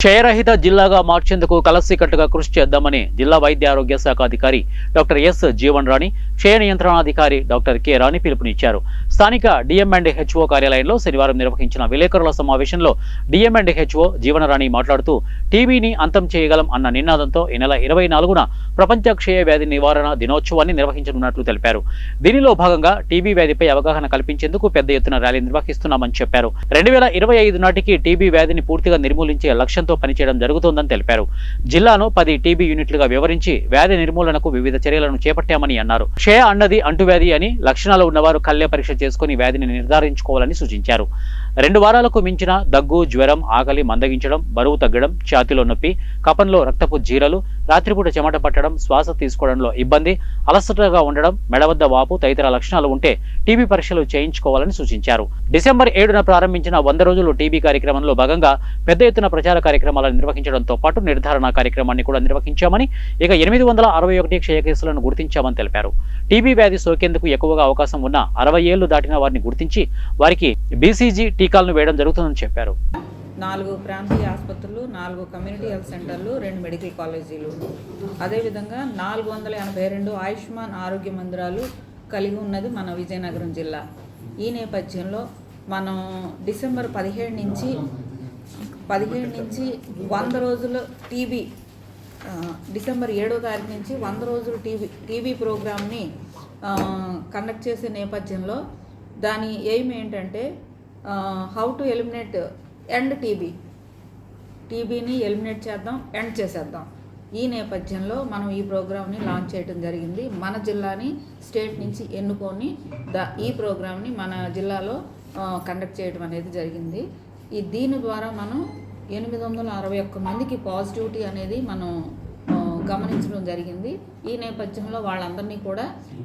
క్షయరహిత జిల్లాగా మార్చేందుకు కలసికట్టుగా కృషి చేద్దామని జిల్లా వైద్య ఆరోగ్య శాఖ అధికారి డాక్టర్ ఎస్ జీవన్ రాణి, క్షయ నియంత్రణాధికారి డాక్టర్ కె రాణి పిలుపునిచ్చారు. స్థానిక డిఎంఎండ్హెచ్ఓ కార్యాలయంలో శనివారం నిర్వహించిన విలేకరుల సమావేశంలో డిఎంఎండ్హెచ్ఓ జీవనరాణి మాట్లాడుతూ టీబీని అంతం చేయగలం అన్న నినాదంతో ఈ నెల 24న ప్రపంచ క్షయ వ్యాధి నివారణ దినోత్సవాన్ని నిర్వహించనున్నట్లు తెలిపారు. దీనిలో భాగంగా టీబీ వ్యాధిపై అవగాహన కల్పించేందుకు పెద్ద ఎత్తున ర్యాలీ నిర్వహిస్తున్నామని చెప్పారు. 2025 నాటికి టీబీ వ్యాధిని పూర్తిగా నిర్మూలించే లక్ష్యంతో పనిచేయడం జరుగుతోందని తెలిపారు. జిల్లాను 10 టీబీ యూనిట్లుగా వివరించి వ్యాధి నిర్మూలనకు వివిధ చర్యలను చేపట్టామని అన్నారు. క్షయ అన్నది అంటువ్యాధి అని, లక్షణాలు ఉన్నవారు కళ్లె పరీక్ష చేసుకుని వ్యాధిని నిర్ధారించుకోవాలని సూచించారు. 2 వారాలకు మించిన దగ్గు, జ్వరం, ఆకలి మందగించడం, బరువు తగ్గడం, ఛాతీలో నొప్పి, కఫంలో రక్తపు జీరలు, రాత్రిపూట చెమట పట్టడం, శ్వాస తీసుకోవడంలో ఇబ్బంది, అలసటగా ఉండడం, మెడవద్ద వాపు తదితర లక్షణాలు ఉంటే టీబీ పరీక్షలు చేయించుకోవాలని సూచించారు. డిసెంబర్ 7న ప్రారంభించిన 100 రోజులు టీబీ కార్యక్రమంలో భాగంగా పెద్ద ఎత్తున ప్రచార కార్యక్రమాలను నిర్వహించడంతో పాటు నిర్ధారణ కార్యక్రమాన్ని కూడా నిర్వహించామని, ఇక 861 క్షయ కేసులను గుర్తించామని తెలిపారు. టీబీ వ్యాధి సోకేందుకు ఎక్కువగా అవకాశం ఉన్న 60 ఏళ్లు దాటిన వారిని గుర్తించి వారికి బీసీజీ టీకాలను వేయడం జరుగుతుందని చెప్పారు. 4 ప్రాంతీయ ఆసుపత్రులు, 4 కమ్యూనిటీ హెల్త్ సెంటర్లు, 2 మెడికల్ కాలేజీలు, అదేవిధంగా 482 ఆయుష్మాన్ ఆరోగ్య మందిరాలు కలిగి ఉన్నది మన విజయనగరం జిల్లా. ఈ నేపథ్యంలో మనం డిసెంబర్ 17 నుంచి 100 రోజులు టీబీ, డిసెంబర్ 7వ తారీఖు నుంచి 100 రోజులు టీబీ ప్రోగ్రామ్ని కండక్ట్ చేసే నేపథ్యంలో దాని ఎయిమ్ ఏంటంటే హౌ టు ఎలిమినేట్ ఎండ్ టీబీని ఎలిమినేట్ చేద్దాం, ఎండ్ చేసేద్దాం. ఈ నేపథ్యంలో మనం ఈ ప్రోగ్రామ్ని లాంచ్ చేయడం జరిగింది. మన జిల్లాని స్టేట్ నుంచి ఎన్నుకొని ఈ ప్రోగ్రామ్ని మన జిల్లాలో కండక్ట్ చేయడం అనేది జరిగింది. దీని ద్వారా మనం 861 మందికి పాజిటివిటీ అనేది మనం గమనించడం జరిగింది. ఈ నేపథ్యంలో వాళ్ళందరినీ కూడా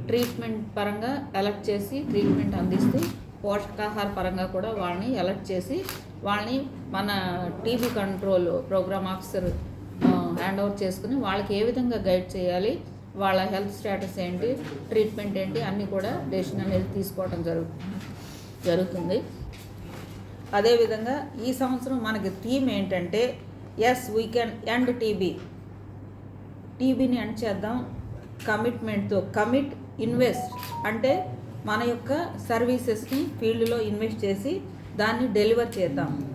ట్రీట్మెంట్ పరంగా అలర్ట్ చేసి ట్రీట్మెంట్ అందిస్తూ, పోషకాహార పరంగా కూడా వాళ్ళని అలర్ట్ చేసి వాళ్ళని మన TB control program officer hand over చేసుకుని వాళ్ళకి ఏ విధంగా గైడ్ చేయాలి, వాళ్ళ హెల్త్ స్టేటస్ ఏంటి, ట్రీట్మెంట్ ఏంటి అన్నీ కూడా డెసిషన్ అనేది తీసుకోవడం జరుగుతుంది. అదేవిధంగా ఈ సంవత్సరం మనకి థీమ్ ఏంటంటే ఎస్ వీ కెన్ ఎండ్ టీబీని ఎండ్ చేద్దాం కమిట్మెంట్తో. ఇన్వెస్ట్ అంటే మన యొక్క సర్వీసెస్ని ఫీల్డ్లో ఇన్వెస్ట్ చేసి దాన్ని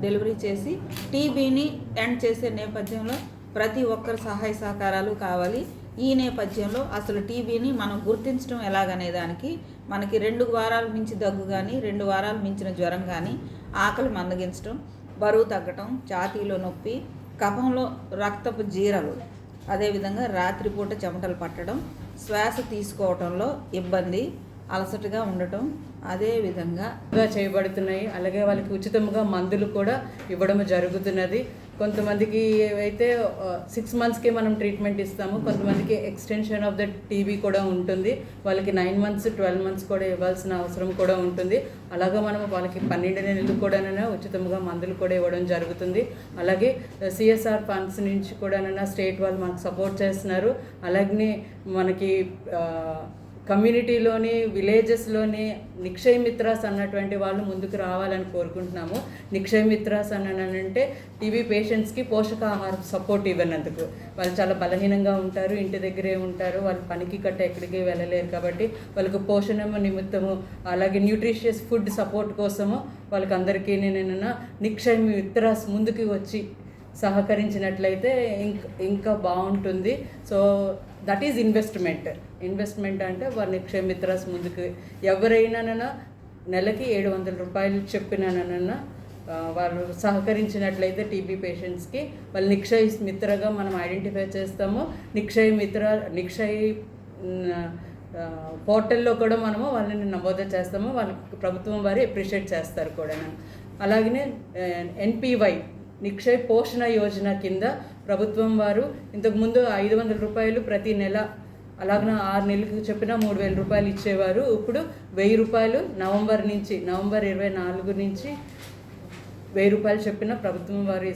డెలివరీ చేసి టీబీని ఎండ్ చేసే నేపథ్యంలో ప్రతి ఒక్కరి సహాయ సహకారాలు కావాలి. ఈ నేపథ్యంలో అసలు టీబీని మనం గుర్తించడం ఎలాగనే దానికి మనకి 2 వారాల మించి దగ్గు కానీ, 2 వారాలు మించిన జ్వరం కానీ, ఆకలి మందగించడం, బరువు తగ్గటం, ఛాతీలో నొప్పి, కఫంలో రక్తపు జీరలు, అదేవిధంగా రాత్రిపూట చెమటలు పట్టడం, శ్వాస తీసుకోవటంలో ఇబ్బంది, అలసటగా ఉండటం అదేవిధంగా చేయబడుతున్నాయి. అలాగే వాళ్ళకి ఉచితంగా మందులు కూడా ఇవ్వడం జరుగుతున్నది. కొంతమందికి అయితే 6 మంత్స్కే మనం ట్రీట్మెంట్ ఇస్తాము, కొంతమందికి ఎక్స్టెన్షన్ ఆఫ్ ద టీబీ కూడా ఉంటుంది. వాళ్ళకి 9 మంత్స్ 12 మంత్స్ కూడా ఇవ్వాల్సిన అవసరం కూడా ఉంటుంది. అలాగే మనం వాళ్ళకి 12 నెలలు కూడా ఉచితంగా మందులు కూడా ఇవ్వడం జరుగుతుంది. అలాగే సిఎస్ఆర్ ఫండ్స్ నుంచి కూడా స్టేట్ వాళ్ళు మనకు సపోర్ట్ చేస్తున్నారు. అలాగే మనకి కమ్యూనిటీలోని, విలేజెస్లోని నిక్షయ మిత్రాస్ అన్నటువంటి వాళ్ళు ముందుకు రావాలని కోరుకుంటున్నాము. నిక్షయ మిత్రాస్ అంటే టీబీ పేషెంట్స్కి పోషకాహార సపోర్ట్ ఇవ్వనందుకు. వాళ్ళు చాలా బలహీనంగా ఉంటారు, ఇంటి దగ్గరే ఉంటారు, వాళ్ళు పనికి కట్ట ఎక్కడికి వెళ్ళలేరు. కాబట్టి వాళ్ళకు పోషణ నిమిత్తము, అలాగే న్యూట్రిషియస్ ఫుడ్ సపోర్ట్ కోసము వాళ్ళకి అందరికీ నేను నిక్షయ మిత్రాస్ ముందుకు వచ్చి సహకరించినట్లయితే ఇంకా బాగుంటుంది. సో దట్ ఈజ్ ఇన్వెస్ట్మెంట్ అంటే వారి నిక్షయ మిత్రాస్ ముందుకు ఎవరైనా నెలకి 700 రూపాయలు చెప్పినానన్నా వారు సహకరించినట్లయితే టీబీ పేషెంట్స్కి వాళ్ళు నిక్షయ మిత్రగా మనం ఐడెంటిఫై చేస్తాము. నిక్షయ పోర్టల్లో కూడా మనము వాళ్ళని నమోదు చేస్తాము. వాళ్ళకి ప్రభుత్వం వారు అప్రిషియేట్ చేస్తారు కూడా. అలాగనే ఎన్పివై నిక్షయ పోషణ యోజన కింద ప్రభుత్వం వారు ఇంతకుముందు 500 రూపాయలు ప్రతి నెల, అలాగే 6 నెలలకు చెప్పిన 3000 రూపాయలు ఇచ్చేవారు. ఇప్పుడు 1000 రూపాయలు నవంబర్ 24 నుంచి 1000 రూపాయలు చెప్పిన ప్రభుత్వం వారు